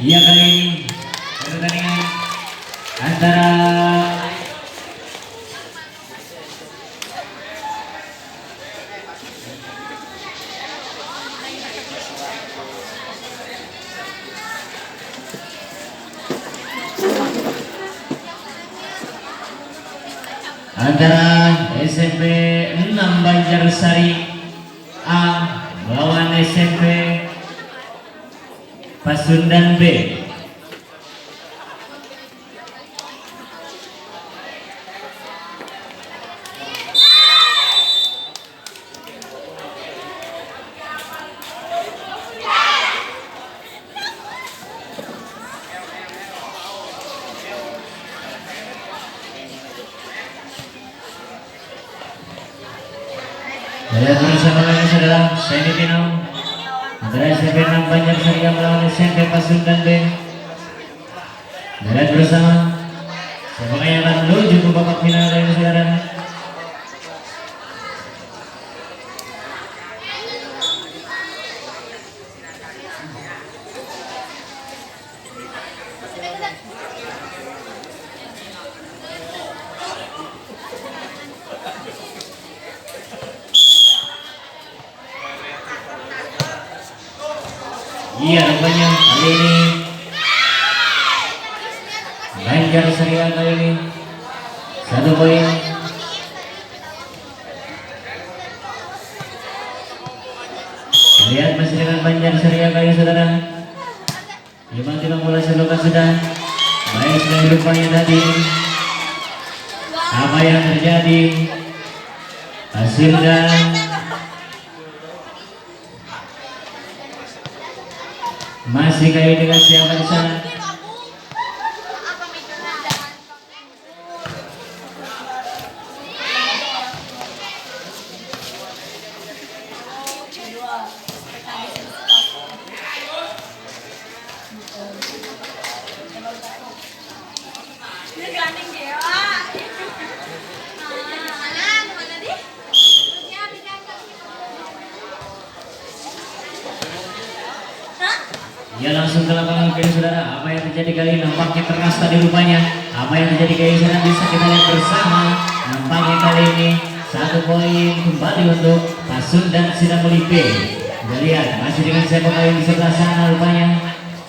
Iya kali ini pertandingan antara SMP 6 Banjarsari A melawan SMP Pasundan B. Lihat bersama lagi saudara, semifinal antara SMP 6 Banjarsari melawan SMP Pasundan B. Lihat bersama siapa yang akan menuju ke babak final dari saudara. Iya, rupanya kali ini Banjarsari kali ini 1 poin. Lihat masih dengan Banjarsari kali ini saudara. Tiba-tiba mulai selokan sudah. Baik sekali rupanya tadi. Apa yang terjadi? Pasundan masih kayak dengan siapa di sana? Ya langsung ke lapangan kiri saudara. Apa yang terjadi kali ini nampaknya keras tadi rupanya. Apa yang terjadi kali ini bisa kita lihat bersama. Nampaknya kali ini 1 poin kembali untuk Pasundan Sidamuli B. Kita lihat masih dengan siapa kali di sebelah sana rupanya.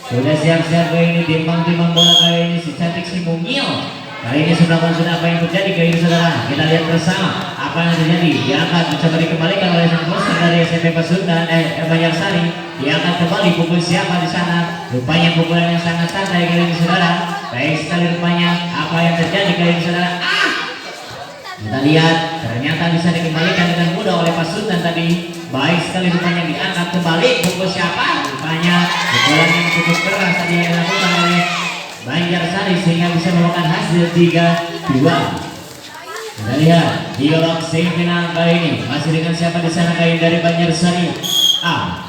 Sudah siap-siap kali ini timbang-timbang bola kali ini si cantik si Mungil. Kali ini sebelah sudah apa yang terjadi kali ini saudara. Kita lihat bersama apa yang terjadi. Dia akan mencoba dikembalikan oleh sang poster dari SMP Pasundan Banjarsari. Dia akan kembali pukul siapa di sana. Rupanya pukulan yang sangat santai kali ini saudara. Baik sekali rupanya apa yang terjadi kali ini saudara. Kita lihat ternyata bisa dikembalikan dengan mudah oleh Pasundan tadi. Baik sekali rupanya diangkat kembali pukul siapa. Rupanya pukulan yang cukup keras tadi yang dilakukan oleh Banjarsari sehingga bisa melakukan hasil 3-2. Kita lihat di babak semifinal kali ini masih dengan siapa di sana kali dari Banjarsari A.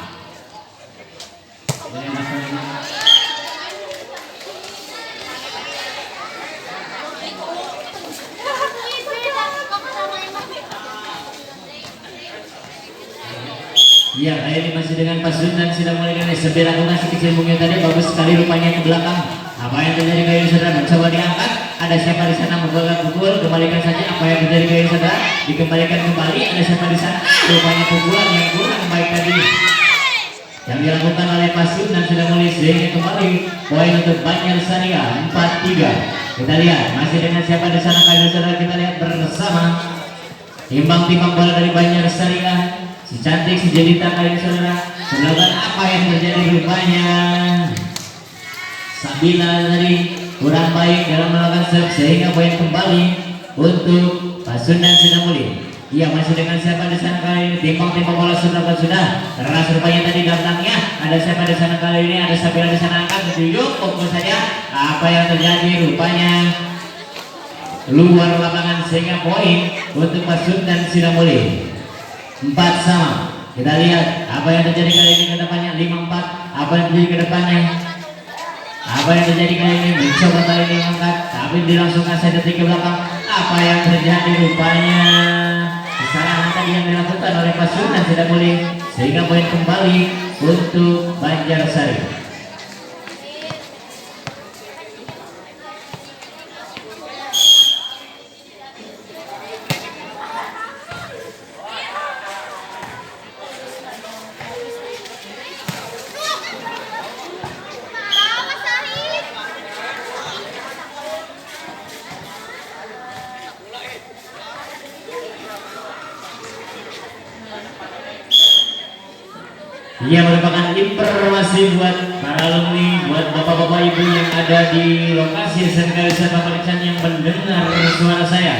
Iya, kali ini masih dengan Pasundan sudah mulai dengan SB lakukan si kecil mungkin tadi bagus sekali rupanya ke belakang. Apa yang terjadi kali ini saudara mencoba diangkat. Ada siapa di sana membuat pukul, kembalikan saja. Apa yang terjadi kali ini saudara dikembalikan kembali. Ada siapa di sana? Rupanya pukulan yang kurang baik tadi yang dilakukan oleh Pasundan sudah mulai sehingga kembali poin untuk Banjarsari 4-3. Kita lihat masih dengan siapa di sana kali ini saudara. Kita lihat bersama timbang-timbang bola dari Banjarsari si cantik si jelita kali ini saudara. Melakukan apa yang terjadi rupanya Sabila tadi kurang baik dalam melakukan serve sehingga poin kembali untuk Pasundan Sidamuli. Iya masih dengan siapa di sana kali ini timbang-timbang bola sudah keras rupanya tadi datangnya. Ada siapa di sana kali ini? Ada Sabila di sana angkat menunjuk fokus saja. Apa yang terjadi rupanya luar lapangan sehingga poin untuk Pasundan Sidamuli 4-4. Kita lihat apa yang terjadi kali ini ke depannya 5-4. Apa yang terjadi ke depannya? Apa yang terjadi kali ini? Mencoba kali ini angkat tapi dilangsungkan saya detik ke belakang. Apa yang terjadi rupanya kesalahan tadi yang dilakukan oleh Pasundan Sidamuli sehingga poin kembali untuk Banjarsari. Ia merupakan informasi buat para alumni, buat bapak-bapak ibu yang ada di lokasi SMK Lisan Pamarican yang mendengar suara saya.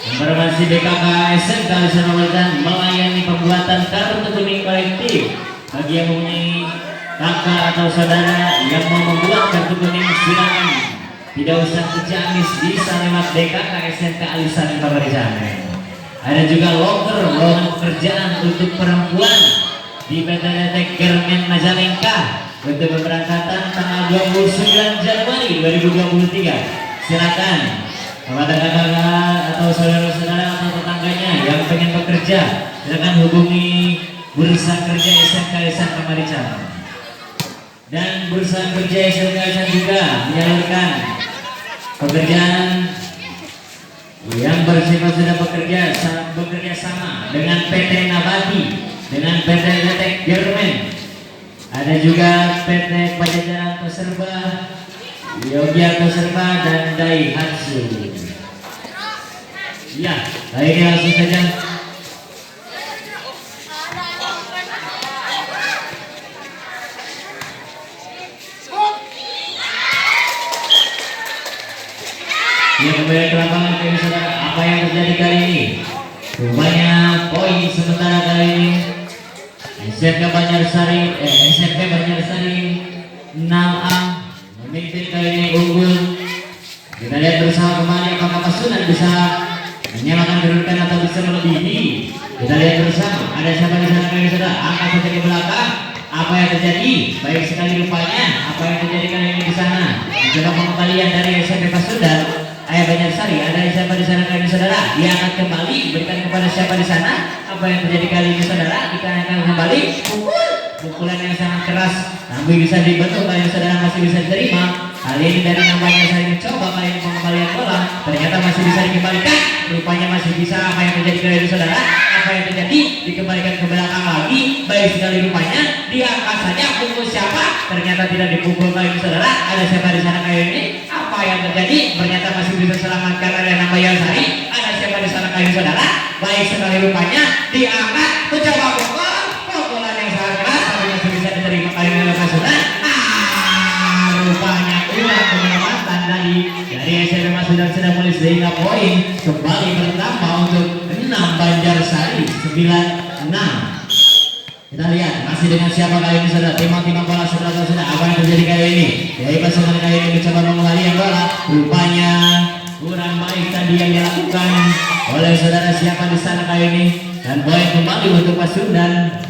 Informasi BKK SMK Lisan Pamarican melayani pembuatan kartu kuning kolektif bagi yang mempunyai kakak atau saudara yang mau membuat kartu kuning, silakan. Tidak usah ke Ciamis, bisa lewat BKK SMK Lisan Pamarican. Ada juga loker lowongan pekerjaan untuk perempuan di PT Detek Germen Majalengka untuk pemberangkatan tanggal 29 Januari 2023. Silakan kepada kakak atau saudara-saudara atau tetangganya yang pengen bekerja, silakan hubungi Bursa Kerja SMK Lisan Pamarican. Dan Bursa Kerja SMK Lisan juga menyalurkan pekerjaan yang bersifat sudah bekerja sama dengan PT Nabati, dengan PT Detek Germen, ada juga PT Pajajaran Toserba, Yogia Toserba, dan Daihatsu. Ya, baik, langsung saja. Ya, kembali ke lapangan kami saudara, apa yang terjadi kali ini? Rupanya poin sementara kali ini SMK Banjarsari 6A memimpin kali ini unggul. Kita lihat bersama kembali apakah Pasundan bisa menyamakan kedudukan atau bisa melebihi. Kita lihat bersama ada siapa di sana kali saudara, angkat saja ke belakang. Apa yang terjadi? Baik sekali rupanya apa yang terjadi kali ini di sana. Mencoba pengembalian dari SMP Pasundan. Ayah Banjarsari, ada siapa di sana kali ini saudara? Dia akan kembali berikan kepada siapa di sana? Apa yang terjadi kali ini saudara? Kita akan kembali pukulan yang sangat keras, namun bisa dibentuk kali ini saudara, masih bisa diterima. Kali ini dari namanya saya mencoba kali ini pengembalian bola, ternyata masih bisa dikembalikan. Rupanya masih bisa. Apa yang terjadi kali ini saudara? Apa yang terjadi? Dikembalikan ke belakang lagi. Baik sekali rupanya. Diangkat saja, pukul siapa? Ternyata tidak dipukul kali ini saudara. Ada siapa di sana kali ini? Apa yang terjadi? Ternyata masih bisa selamatkan oleh nama Yansari. Ada siapa di sana kali ini saudara? Baik sekali rupanya. Diangkat, mencoba pukul. Pukulan yang sangat keras, tapi masih bisa diterima kali ini oleh Pasundan. Rupanya kurang penyelamatan dari SMP Pasundan sudah mulai, sehingga poin kembali bertambah untuk 6 Banjarsari 9-6. Kita lihat masih dengan siapa kali ini saudara, timang-timang bola setelah sudah. Apa yang terjadi kali ini? Dari Pasundan kali ini mencoba mengembalikan bola, rupanya kurang baik tadi yang dilakukan oleh saudara siapa di sana kali ini. Dan poin kembali untuk Pasundan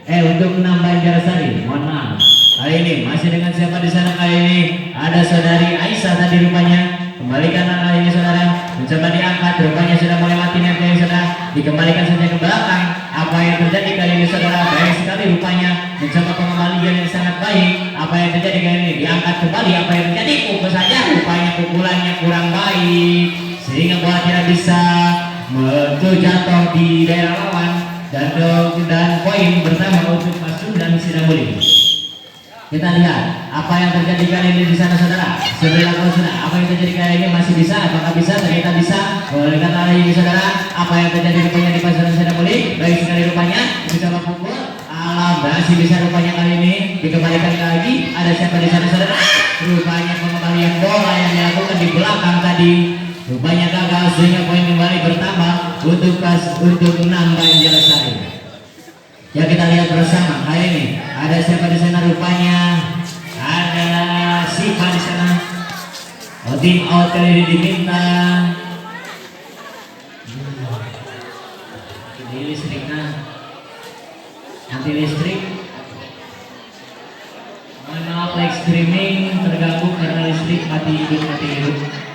untuk 6 Banjarsari. Mohon maaf. Kali ini masih dengan siapa di sana kali ini? Ada saudari Aisyah tadi rupanya. Kembalikanlah kali ini saudara. Mencoba diangkat, rupanya sudah melewati net kali saudara. Dikembalikan saja ke belakang. Apa yang terjadi kali ini saudara? Baik sekali rupanya. Mencoba pengembalian yang sangat baik. Apa yang terjadi kali ini? Diangkat kembali. Apa yang terjadi? Pukul saja. Rupanya pukulannya kurang baik, sehingga bola tidak bisa jatuh di daerah lawan. Dan poin bertambah untuk Pasundan Sidamuli. Kita lihat apa yang terjadi kali ini di sana saudara. Sebelah saudara, apa yang terjadi kali ini masih bisa? Apakah bisa? Ternyata bisa. Bolehkan kali ini saudara. Apa yang terjadi rupanya di Pasundan Sidamuli? Baik sekali rupanya. Bisa pukul. Alam masih bisa rupanya kali ini. Dikembalikan lagi. Ada siapa di sana saudara? Rupanya pengembalian bola yang dilakukan di belakang tadi rupanya gagal, sehingga poin kembali bertambah untuk 6 Banjarsari. Ya, kita lihat bersama kali ini ada siapa di sana, rupanya ada Siva di sana. Tim out kali ini diminta. Ini listriknya anti listrik. Mohon maaf, live streaming terganggu karena listrik mati hidup.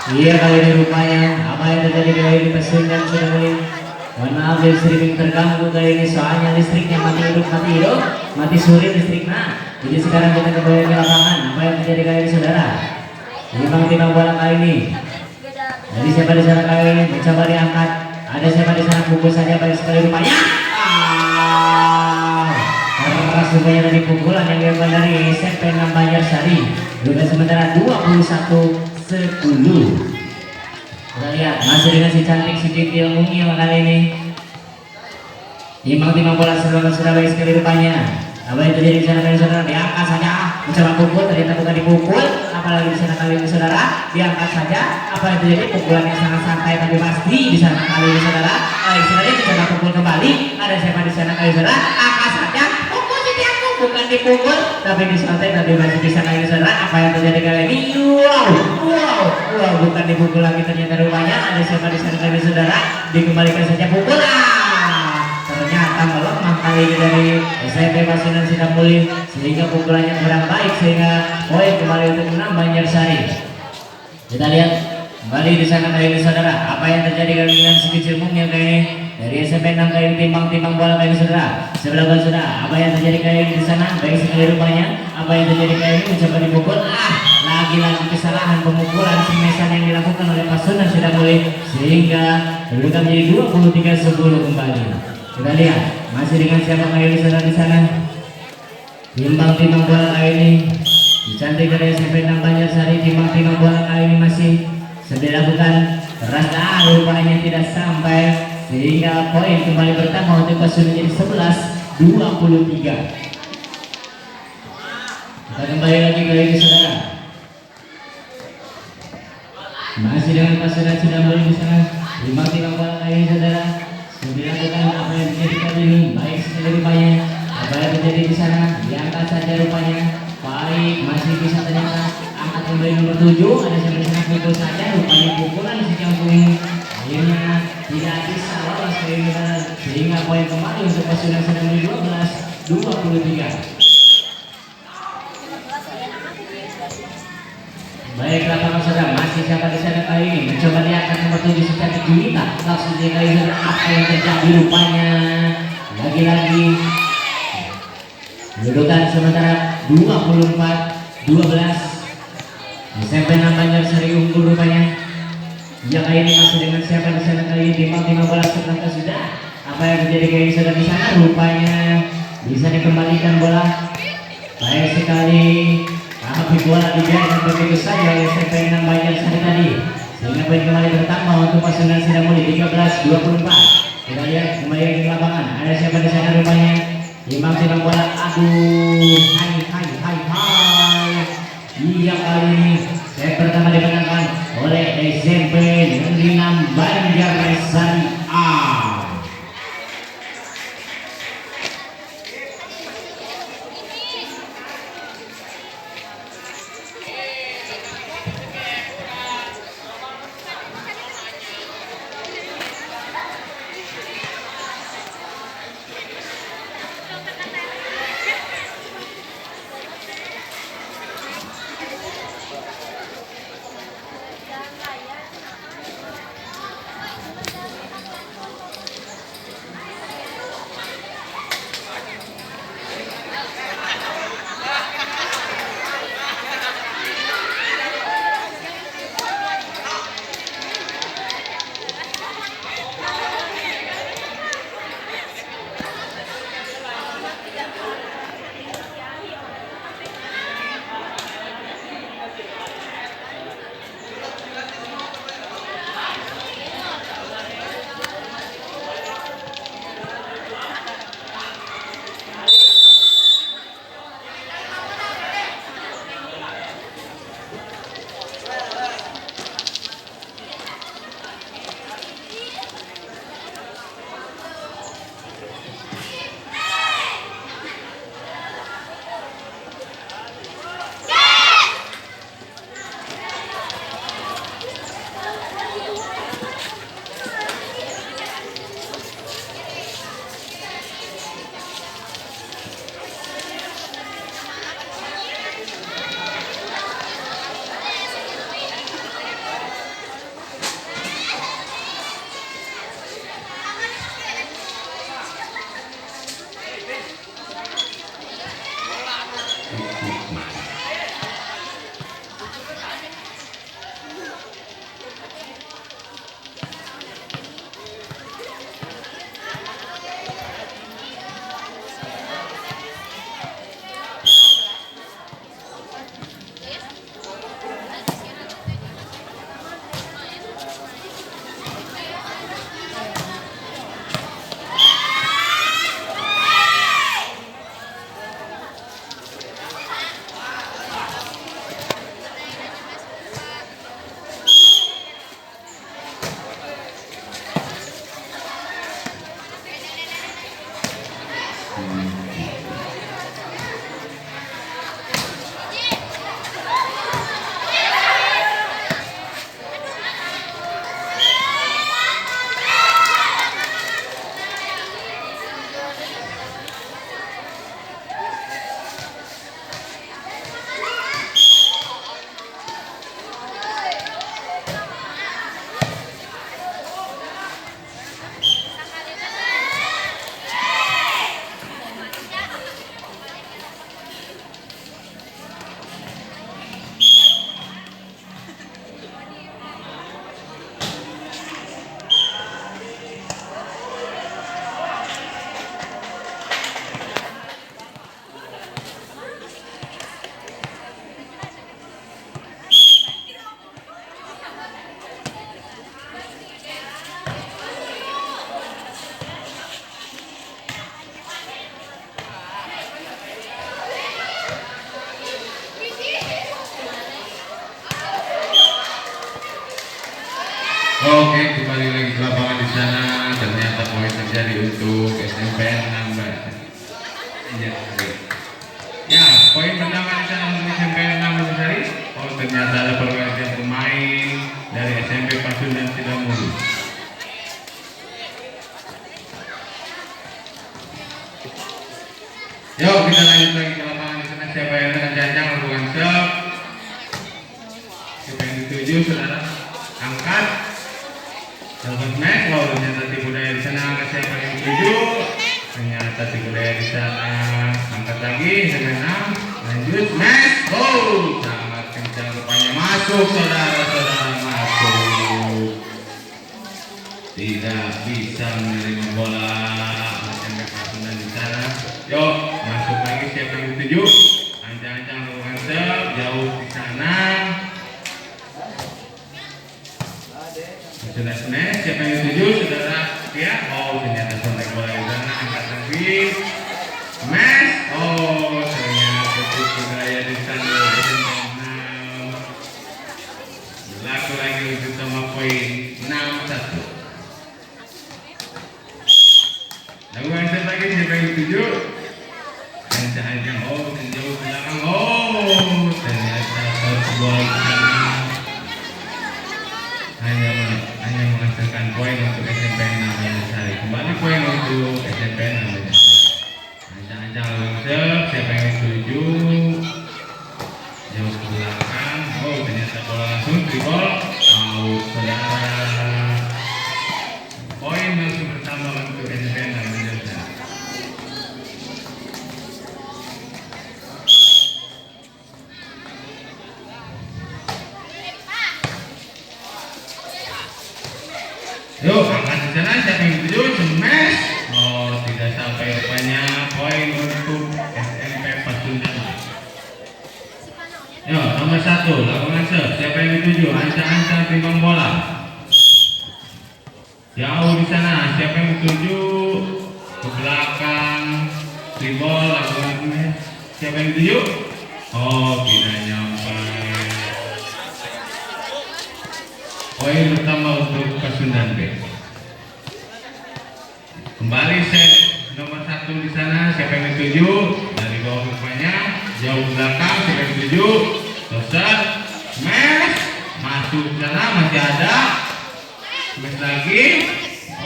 Iya kali ini rupanya apa yang terjadi kali ini Pasun dan sudah mulai. Mohon maaf listrik terganggu kali ini soalnya listriknya mati suri listriknya. Jadi sekarang kita kembali ke lapangan. Apa yang terjadi kali ini saudara? Timbang-timbang bola kali ini. Jadi siapa di sana kali ini mencoba diangkat. Ada siapa di sana pukul saja baik sekali rupanya. Keras rupanya tadi pukulan yang dilakukan dari SMP 6 Banjarsari. Juga sementara 21-10. Kita lihat masih dengan si cantik si Titi Mungil kali ini. Timbang-timbang bola sudah baik sekali rupanya. Apa yang terjadi di sana kali saudara? Diangkat saja, mencoba pukul ternyata bukan dipukul. Apalagi di sana kali ini saudara, diangkat saja. Apa yang terjadi? Pukulan yang sangat santai tapi pasti di sana kali ini saudara. Istilahnya mencoba pukul kembali. Ada siapa di sana kali saudara? Angkat saja, pukul jadi aku bukan dipukul tapi disantai tapi masih di sana kali saudara. Apa yang terjadi kali ini? Wow, bukan dipukul lagi ternyata rupanya. Ada siapa di sana kali saudara? Dikembalikan saja pukulan. Ternyata melemah kali ini dari SMP Pasundan Sidamuli sehingga pukulannya kurang baik sehingga poin kembali untuk menang Banjarsari. Kita lihat kembali di sana kali ini saudara. Apa yang terjadi kali dengan Sigi Cilmung yang kali ini dari SMP 6 kali ini timbang-timbang bola kali ini saudara. Sebelah bola saudara. Apa yang terjadi kali ini di sana? Baik sekali rupanya. Apa yang terjadi kali ini mencoba dipukul. Lagi-lagi kesalahan pemukulan semesan yang dilakukan oleh Pasundan Sidamuli sehingga kedudukan menjadi 23-10 kembali. Kita lihat masih dengan siapa kali ini saudara di sana. Timbang-timbang bola kali ini dicantik dari SMP 6 Banjarsari. Timbang-timbang bola kali ini masih dilakukan keras rupanya tidak sampai sehingga poin kembali bertambah untuk Pasundan menjadi 11-23. Kita kembali lagi kali ini saudara. Masih dengan Pasundan sudah mulai di sana. Timbang-timbang bola kali ini saudara. Dilakukan apa yang terjadi kali ini baik sekali rupanya. Apa yang terjadi di sana diangkat saja rupanya. Baik masih bisa ternyata angkat kembali nomor 7. Ada siapa di sana pukul saja rupanya pukulan si Campung akhirnya tidak bisa lolos ke ini sehingga poin kembali untuk Pasundan sedang menjadi 12-23. Baiklah para saudara, masih siapa di sana kali ini mencoba diangkat nomor 7 secara Julita. Langsung dia kali ini apa yang terjadi rupanya. Lagi-lagi kedudukan sementara 24-12. SMP 6 Banjarsari unggul rupanya. Ya kali ini masih dengan siapa di sana kali ini timbang-timbang bola setelah sudah. Apa yang terjadi kali ini sudah di sana rupanya bisa dikembalikan bola. Baik sekali. Tapi bola dibiarkan begitu saja oleh SMP 6 Banjarsari tadi sehingga poin kembali bertambah untuk Pasundan Sidamuli 13-24. Kita lihat kembali ke lapangan. Ada siapa di sana rupanya? Timbang-timbang bola. Hai. Iya kali ini set pertama dimenangkan oleh SMP 6 Banjarsari A. Oke, kembali lagi ke lapangan di sana. Ternyata poin terjadi untuk SMP 16. Ya, ya, poin pertama di sana untuk SMP 16 hari. Oh, ternyata ada pergantian pemain dari SMP Pasundan Sidamulu. Yuk kita lanjut lagi ke lapangan di sana. Siapa yang dengan janjang lakukan serve? Siapa yang dituju, saudara? Angkat. Lakukan match. Wow, ternyata tipu daya di sana. Angkat siapa yang dituju? Ternyata tipu daya di sana. Angkat lagi dengan 6. Lanjut match. Oh, sangat kencang rupanya masuk, saudara-saudara, masuk. Tidak bisa menerima bola. SMP Pasundan di sana. Yuk, masuk lagi siapa yang dituju? Ancang-ancang lakukan serve, jauh di sana. Sudah smash, siapa yang dituju? Saudara ya. Oh, ternyata sontek bola di sana. Angkat lagi. Smash. Oh, ternyata tipu daya di sana. Berlaku lagi untuk sama poin 6-1. Lakukan serve lagi siapa yang dituju? Ancang-ancang, oh, jauh ke belakang. Oh, ternyata satu bola di sana. Hanya menghasilkan poin untuk SMP 16 hari. Kembali poin untuk SMP 16. Ancang-ancang lakukan serve, siapa yang dituju? Jauh ke belakang. Oh, ternyata bola langsung dribble out, saudara. Poin langsung bertambah untuk SMP 16. Yuk, angkat di sana, siapa yang dituju? Smash. Oh, tidak sampai rupanya. Poin untuk SMP Pasundan. Yuk, nomor 1, lakukan serve. Siapa yang dituju? Ancang-ancang timbang bola. Jauh di sana, siapa yang dituju? Ke belakang. Dribble, lakukan smash. Siapa yang dituju? Oh, tidak nyampe. Poin pertama untuk Pasundan B. Kembali set nomor 1 di sana, siapa yang dituju? Dari bawah rupanya, jauh belakang, siapa yang dituju? Toser, smash, masuk ke sana, masih ada, smash lagi,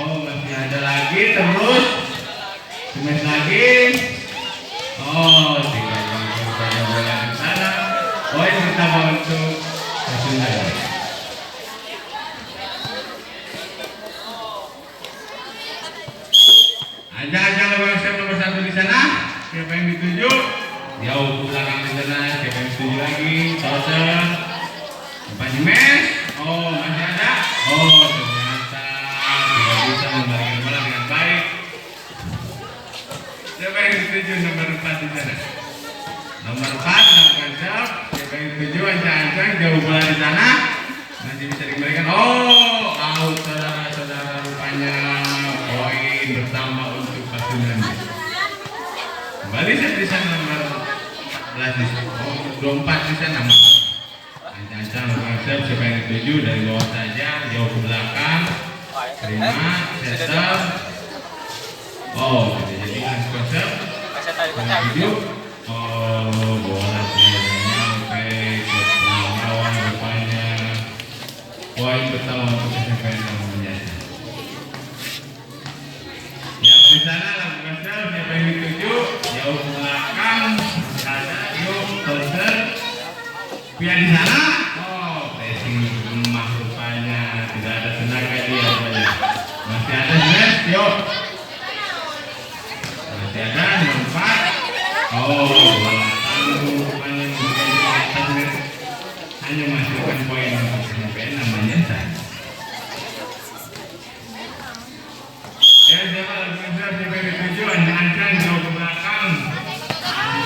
oh masih ada lagi, terus smash lagi, oh tidak langsung pada bola di sana. Poin pertama untuk Pasundan. Ancang-ancang lakukan serve nomor 1 di sana. Siapa yang dituju? Jauh ke belakang di sana. Siapa yang dituju lagi? Toser. Umpan smash. Oh, masih ada. Oh, ternyata tidak bisa membalikan bola dengan baik. Siapa yang dituju nomor 4 di sana? Nomor 4 lakukan serve. Siapa yang dituju? Ancang-ancang jauh bola di sana. Masih bisa dikembalikan. Oh, out, saudara-saudara, rupanya poin bertambah untuk Pasundan. Kembali set di sana nomor 14 di sana. Oh, 24 di sana. Ancang-ancang lakukan serve, siapa yang dituju? Dari bawah saja, jauh ke belakang. Terima, setter. Oh, tidak jadi langsung serve. Dituju. Oh, bola tidak nyampe ke lawan rupanya. Poin pertama untuk SMP 16. Ya, di sana lakukan serve, siapa yang dituju? Jauh ke belakang, ada, yuk, toser. Pia di sana, oh, pressing lemah rupanya, tidak ada tenaga dia rupanya. Masih ada smash, yuk. Masih ada, nomor 4. Oh, bola tangguh rupanya, hanya masukkan poin untuk SMP 16. Ya, siapa lakukan serve, siapa yang dituju? Ancang-ancang jauh ke belakang.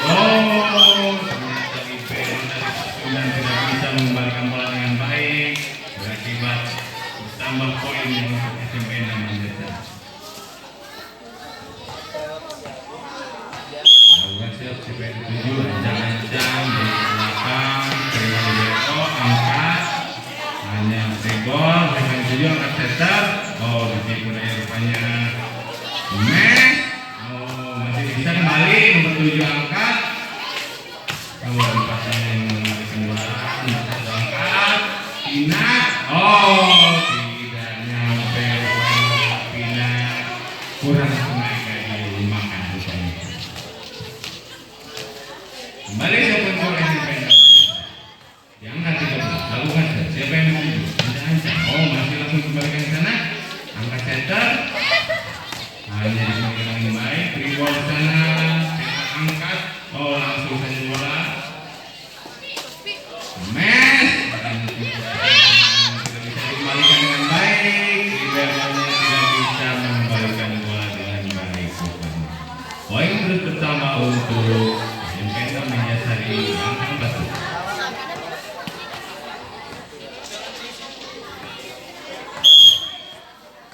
Oh, ternyata libero dari Pasundan tidak bisa mengembalikan bola dengan baik, berakibat bertambah poin yang untuk SMP 16. Lakukan serve, siapa yang dituju? Ancang-ancang jauh ke belakang, terima libero, angkat. Hanya Gregor, siapa yang setuju angkat setter. Oh, ditipu daya rupanya. Mes. Oh, masih bisa kembali. Nomor 7 angkat. Nomor 4 yang mengembalikan bola. Nomor 1 angkat. Pina. Oh, tidak nyampe. Pina kurang tenaga dia makan rupanya. Kembali siapa yang boleh dipendam. Diangkat 13. Lakukan siapa yang setuju? Ancang-ancang. Oh, masih langsung kembalikan ke sana. Angkat center. Hanya dikembalikan lagi baik. Beri bola ke sana. Kita angkat. Oh, langsung saja bola. Mes. Tidak bisa dikembalikan dengan baik. Ribelnya tidak bisa mengembalikan bola dengan baik. Poin terus pertama untuk Impendam Menjasari Angkang Batu.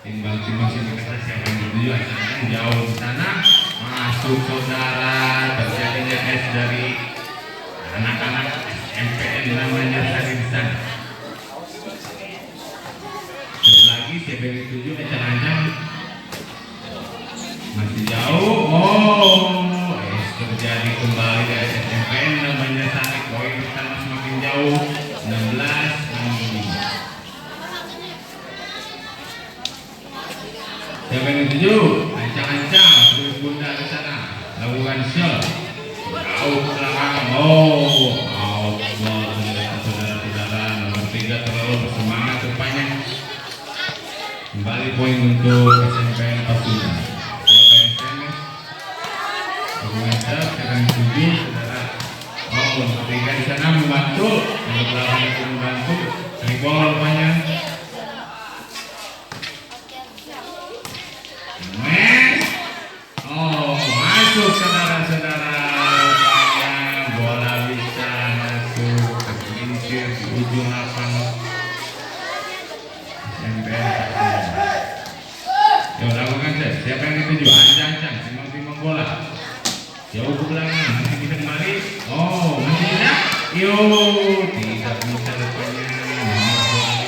Timbang-timbang sini kata siapa yang setuju acaranya jauh di sana. Masuk saudara, terjadinya es dari anak-anak SMPN namanya Sari di sana. Terus lagi siapa yang setuju ancang-ancang masih jauh. Oh, es terjadi kembali dari SMPN namanya Sari. Poin pertama semakin jauh, 16-65. Siapa yang setuju? Ancang-ancang terus bunda di sana. Lakukan shot. Jauh ke belakang. Oh, out ball ternyata saudara-saudara. Nomor 3 terlalu bersemangat rupanya. Kembali poin untuk SMPN Pasundan. Siapa yang tenis? Lakukan shot. Siapa yang setuju? Saudara. Oh, nomor 3 di sana membantu. Nomor 8 itu membantu. Dari ball rupanya. Oh, masuk saudara-saudara. Bola bisa masuk ke gelincir di ujung lapangan. Yuk lakukan set. Siapa yang dituju? Ancang-ancang, timbang-timbang bola. Jauh ke belakang, masih bisa kembali. Oh, masih bisa. Yuk, tidak bisa rupanya. Nomor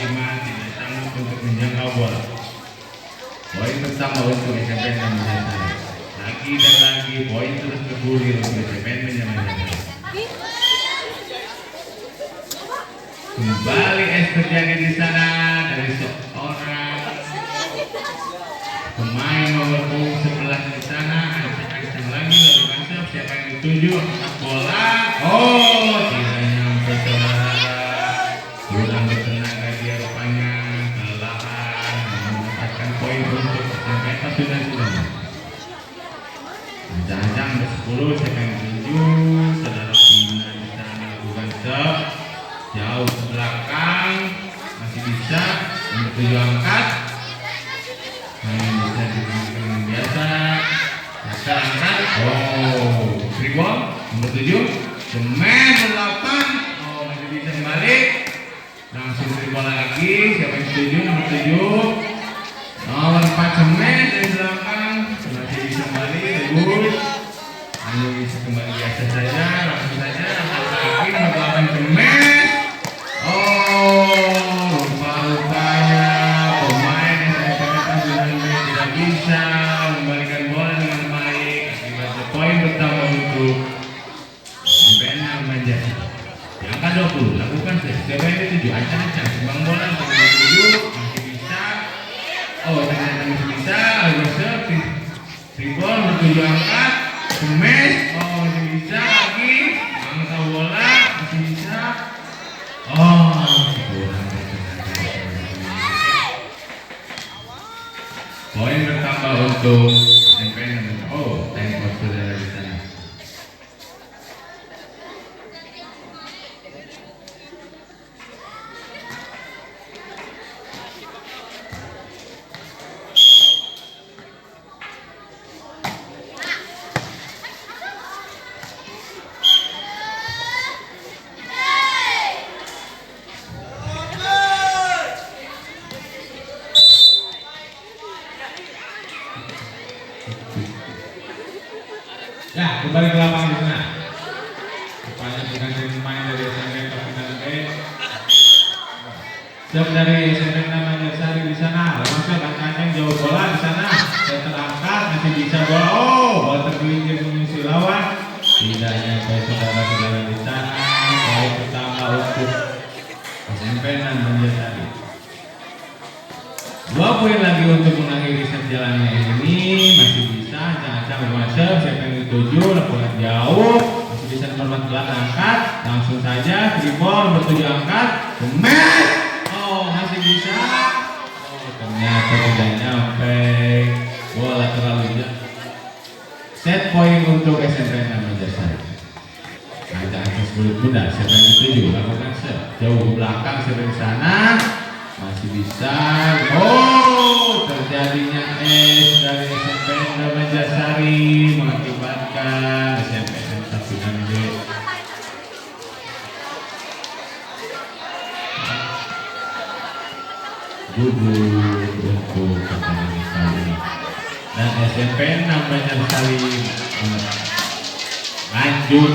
25 tidak sanggup untuk menjangkau bola. Poin pertama untuk SMPN Menjasari. Lagi dan lagi poin terus bergulir untuk SMPN Menjasari. Kembali es terjadi di sana dari seorang pemain nomor punggung 11 di sana. Ancang-ancang lagi lalu masuk. Siapa yang dituju? Angkat bola. Oh, tidak nyampe saudara. Kurang bertenaga dia rupanya. Kelelahan mendapatkan poin untuk SMPN Pasundan sudah. Ancang-ancang ada 10. Siapa yang dituju? Saudara Pina di sana lakukan shot. Jauh ke belakang, masih bisa. Nomor 7 angkat. Hanya bisa digunakan dengan biasa. Biasa angkat. Oh, rebound. Nomor 7. Semen 8. Oh, masih bisa kembali. Langsung rebound lagi. Siapa yang setuju? Nomor 7. Nomor 4 semen dari belakang. Masih bisa kembali. Bagus. Hanya bisa kembali biasa saja. Langsung saja. Angkat lagi. Nomor 8 semen. Oh, rupa-rupanya pemain SMPN Pasundan tidak bisa membalikan bola dengan baik. Akibatnya poin pertama untuk SMPN Menjasari. Angka 20, lakukan siapa yang dituju? Ancang-ancang, timbang bola nomor 7 masih bisa. Oh, ternyata masih bisa. Agresif, rebound nomor 7 angkat, smash. Oh, masih bisa lagi. Angkat bola masih bisa. Oh, poin bertambah untuk SMPN. Oh, tembak saudara di sana. Ya, kembali ke lapangan di sana. Rupanya bukan dari pemain dari SMPN Pasundan B. Siapa dari SMP namanya Sari di sana. Langsung angkanya jauh bola di sana. Saya terangkat masih bisa bola. Oh, bola tergelincir mengisi lawan. Tidak nyampe saudara-saudara di sana. Poin pertama untuk SMP namanya Sari. 2 poin lagi untuk mengakhiri set jalannya ini. Masih bisa jangan masuk. Siapa yang dituju lakukan jauh. Masih bisa nomor 14 angkat. Langsung saja free ball bertuju angkat. Kemet. Oh, masih bisa. Oh, ternyata tidak nyampe. Bola terlalu jauh. Set poin untuk SMP namanya Sari. Ada akses kulit muda. Siapa yang dituju lakukan set jauh ke belakang. Siapa di sana masih bisa. Oh, terjadinya dari SMP namanya Sari mengakibatkan SMP tapi nanti gugur untuk pertandingan kali ini. Dan SMP namanya Sari lanjut